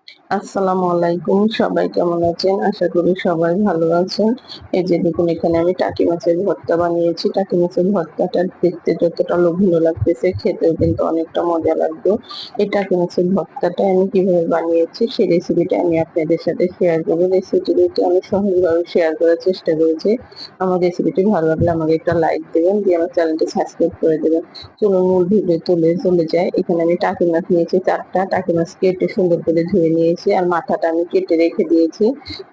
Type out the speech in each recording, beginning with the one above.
আসসালামু আলাইকুম, সবাই কেমন আছেন? আশা করি সবাই ভালো আছেন। এই যে দেখুন, এখানে আমি টাকি মাছের ভর্তা বানিয়েছি। টাকি মাছের ভর্তাটা দেখতে যতটা লোভনীয় লাগতেছে, খেতেও কিন্তু অনেকটা মজা লাগবে। এই টাকি মাছের ভর্তাটা আমি কিভাবে বানিয়েছি সেই রেসিপিটা আমি আপনাদের সাথে শেয়ার করবো। রেসিপিটি আমি সহজভাবে শেয়ার করার চেষ্টা করেছি। আমার রেসিপিটি ভালো লাগলে আমাকে একটা লাইক দেবেন, দিয়ে আমার চ্যানেলটি সাবস্ক্রাইব করে দেবেন। চলুন মূল ভিডিও চলে যায়। এখানে আমি টাকি মাছ নিয়েছি ৪টা। টাকি মাছ কেটে সুন্দর করে ধুয়ে নিয়েছি, আর মাথাটা আমি কেটে রেখে দিয়েছি।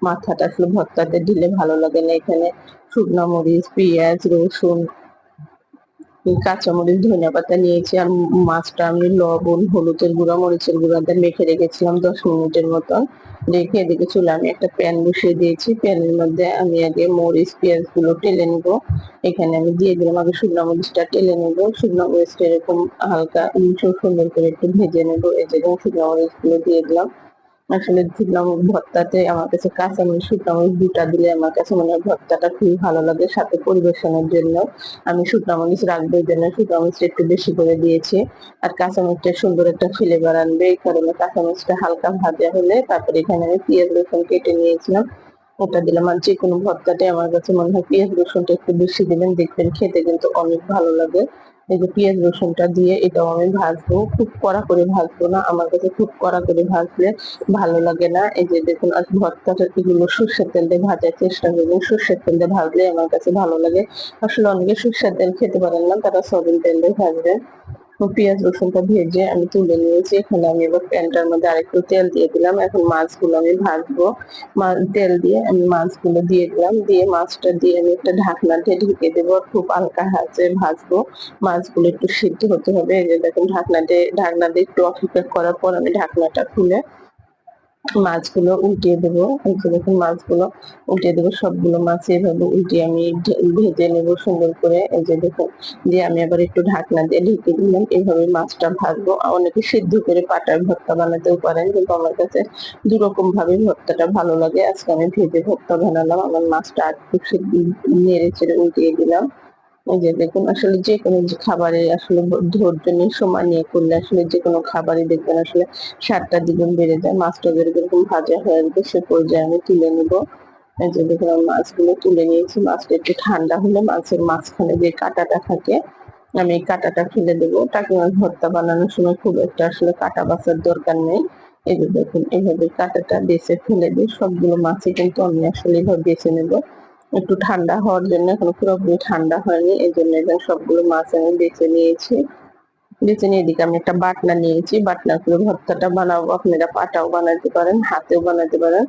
মাথাটা আসলে ভর্তাতে দিলে ভালো লাগে না। এখানে শুকনো মরিচ, পেঁয়াজ, রসুন, কাঁচামরিচ, ধনিয়াপাতা নিয়েছি। আর মাছটা আমি লবণ, হলুদের গুঁড়া, মরিচের গুঁড়া দিয়ে মেখে রেখেছিলাম 10 মিনিটের মতন। রেখে এদিকে চুলায় আমি একটা প্যান বসিয়ে দিয়েছি। প্যানের মধ্যে আমি আগে মরিচ, পেঁয়াজ গুলো টেলে নিব। এখানে আমি দিয়ে দিলাম, আগে শুকনো মরিচটা টেলে নেব। শুকনো মরিচটা এরকম হালকা সুন্দর করে একটু ভেজে নেব। এই যে শুকনো মরিচ গুলো দিয়ে দিলাম। আসলে শুকনো ভর্তাতে আমার কাছে কাঁচামরিচ, শুকনো মরিচ ২টা দিলে আমার কাছে মনে হয় ভর্তাটা খুবই ভালো লাগে। সাথে পরিবেশনের জন্য আমি শুকনো মরিচ রাখবো, এই জন্য শুকনো মরিচটা একটু বেশি করে দিয়েছি। আর কাঁচামরিচটা সুন্দর একটা ফ্লেভার আনবে, এই কারণে কাঁচামরিচটা হালকা ভাজা হলে তারপরে এখানে আমি পেঁয়াজ রসুন কেটে নিয়েছিলাম, ওটা দিলাম। আর যে কোনো ভর্তাতে আমার কাছে মনে হয় পেঁয়াজ রসুনটা একটু বেশি দিবেন, দেখবেন খেতে কিন্তু অনেক ভালো লাগে। এই যে পেঁয়াজ রসুনটা দিয়ে এটাও আমি ভাজবো, খুব কড়া করে ভাজবো না। আমার কাছে খুব কড়া করে ভাজলে ভালো লাগে না। এই যে দেখুন, আর ভর্তাটা এগুলো সর্ষের তেল দিয়ে ভাজার চেষ্টা করবেন। সর্ষের তেল দিয়ে ভাজলে আমার কাছে ভালো লাগে। আসলে অনেকে সর্ষের তেল খেতে পারেন না, তারা সয়াবিন তেল দিয়ে ভাজবেন। পেঁয়াজ রসুনটা ভেজে আমি তুলে নিয়েছি। এখানে আমি এবার প্যানটার মধ্যে আরেকটু তেল দিয়ে দিলাম। এখন মাছগুলো আমি ভাজবো। তেল দিয়ে আমি মাছগুলো দিয়ে দিলাম, দিয়ে মাছটা দিয়ে আমি একটা ঢাকনা দিয়ে ঢেকে দেবো। খুব হালকা আঁচে ভাজবো। মাছগুলো একটু সিদ্ধ হতে হবে। এই যে দেখুন, ঢাকনা দিয়ে একটু অপেক্ষা করার পর আমি ঢাকনাটা খুলে মাছগুলো উল্টিয়ে দেবো। এই যে দেখুন, মাছগুলো উল্টিয়ে দেবো। সবগুলো মাছ এভাবে উল্টিয়ে আমি ভেজে নেবো সুন্দর করে। এই যে দেখুন, দিয়ে আমি আবার একটু ঢাকনা দিয়ে ঢেকে দিলাম। এইভাবে মাছটা ভাজবো। অনেকে সিদ্ধ করে পাটার ভর্তা বানাতেও পারেন, কিন্তু আমার কাছে দুরকম ভাবে ভর্তাটা ভালো লাগে। আজকে আমি ভেজে ভর্তা বানালাম। আমার মাছটা আর একটু নেড়ে চেড়ে উল্টিয়ে দিলাম। এই যে দেখুন, আসলে যেকোনো খাবারে আসলে ধৈর্য নিয়ে সময় নিয়ে করলে আসলে যেকোনো খাবারই দেখবেন আসলে স্বাদটা দ্বিগুণ বেড়ে যায়। মাছটা যেরকম ভাজা হয়ে আসবে সে পর্যায়ে আমি তুলে নিব। এই যে দেখুন, আমি মাছগুলো তুলে নিয়েছি। মাছটা একটু ঠান্ডা হলে মাছের মাঝখানে যে কাঁটাটা থাকে আমি এই কাঁটাটা ফেলে দেবো। টাকি মাছ ভর্তা বানানোর সময় খুব একটা আসলে কাঁটা বাছার দরকার নেই। এই যে দেখুন, এইভাবে কাঁটাটা বেছে ফেলে দিয়ে সবগুলো মাছই কিন্তু আমি আসলে এভাবে বেছে নেব। একটু ঠান্ডা হওয়ার জন্য, এখনো পুরোপুরি ঠান্ডা হয়নি, এই জন্য এখানে সবগুলো মাছ আমি বেছে নিয়েছি। বেছে নিয়ে এদিকে আমি একটা বাটনা নিয়েছি। বাটনা করে ভর্তাটা বানাবো। আপনারা পাটাও বানাতে পারেন, হাতেও বানাতে পারেন।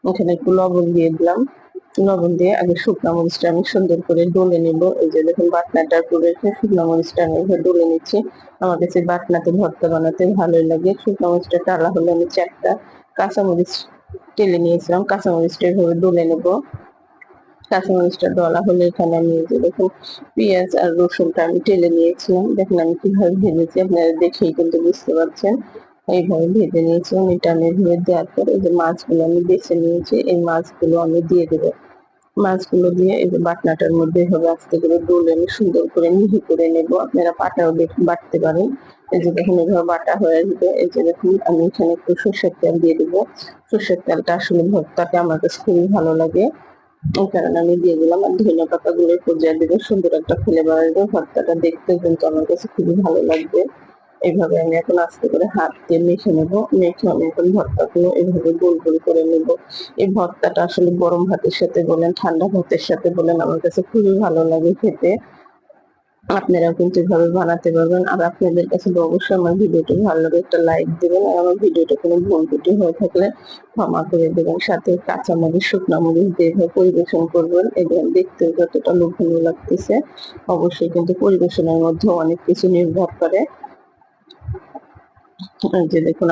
এখানে একটু লবণ দিয়ে দিলাম। লবণ দিয়ে আগে শুকনা মরিচটা আমি সুন্দর করে ডলে নেব। এই যে দেখুন, বাটনাটা করে রেখে শুকনা মরিচটা আমি এভাবে ডলে নিচ্ছি। আমার কাছে বাটনাতে ভর্তা বানাতে ভালোই লাগে। শুকনা মরিচটা টালা হলে আমি ৪টা কাঁচামরিচ টেলে নিয়েছিলাম, কাঁচামরিচটা এভাবে ডলে নেব। কাঁচামরিচটা ডলা হলে এখানে আমি এই যে দেখুন, পেঁয়াজ আর রসুনটা আমি টেলে নিয়েছিলাম। দেখুন আমি কিভাবে ভেজেছি, আপনারা দেখেই কিন্তু বুঝতে পারছেন। এইভাবে ভেজে নিয়েছিলাম। এটা আমি এভাবে দেওয়ার পরে এই যে মাছগুলো আমি বেছে নিয়েছি, এই মাছগুলো আমি দিয়ে দেবো। মাছগুলো দিয়ে এই যে বাটনাটার মধ্যে এভাবে আস্তে করে ডলে আমি সুন্দর করে মিহি করে নেব। আপনারা পাটাও বাটতে পারেন। এই যে দেখুন, এভাবে বাটা হয়ে আসবে। এই যে দেখুন, আমি এখানে একটু সর্ষের তেল দিয়ে দেবো। সর্ষের তেলটা আসলে ভর্তাতে আমার কাছে খুবই ভালো লাগে, এই কারণে আমি দিয়ে দিলাম। আর ধনেপাতা গুলো পর্যায়ে দিলে সুন্দর একটা ফ্লেভার আসবে। ভর্তাটা দেখতে কিন্তু আমার কাছে খুবই ভালো লাগবে। এইভাবে আমি এখন আস্তে করে হাত দিয়ে মেখে নেবো। মেখে আমি এখন ভর্তাগুলো এইভাবে গোল গোল করে নেব। এই ভর্তাটা আসলে গরম ভাতের সাথে বলেন, ঠান্ডা ভাতের সাথে বলেন, আমার কাছে খুবই ভালো লাগে খেতে। আপনারাও কিন্তু এভাবে বানাতে পারবেন। আর আপনাদের কাছে তো অবশ্যই আমার ভিডিওটি ভালো লাগে একটা লাইক দিবেন। আর আমার ভিডিওটা কোনো ভুল ত্রুটি হয়ে থাকলে ক্ষমা করে দেবেন। সাথে কাঁচামরিচ, শুকনা মরিচ দিয়ে এভাবে পরিবেশন করবেন। এগুলো দেখতে যতটা লোভনীয় লাগতেছে, অবশ্যই কিন্তু পরিবেশনের মধ্যেও অনেক কিছু নির্ভর করে। এই যে দেখুন,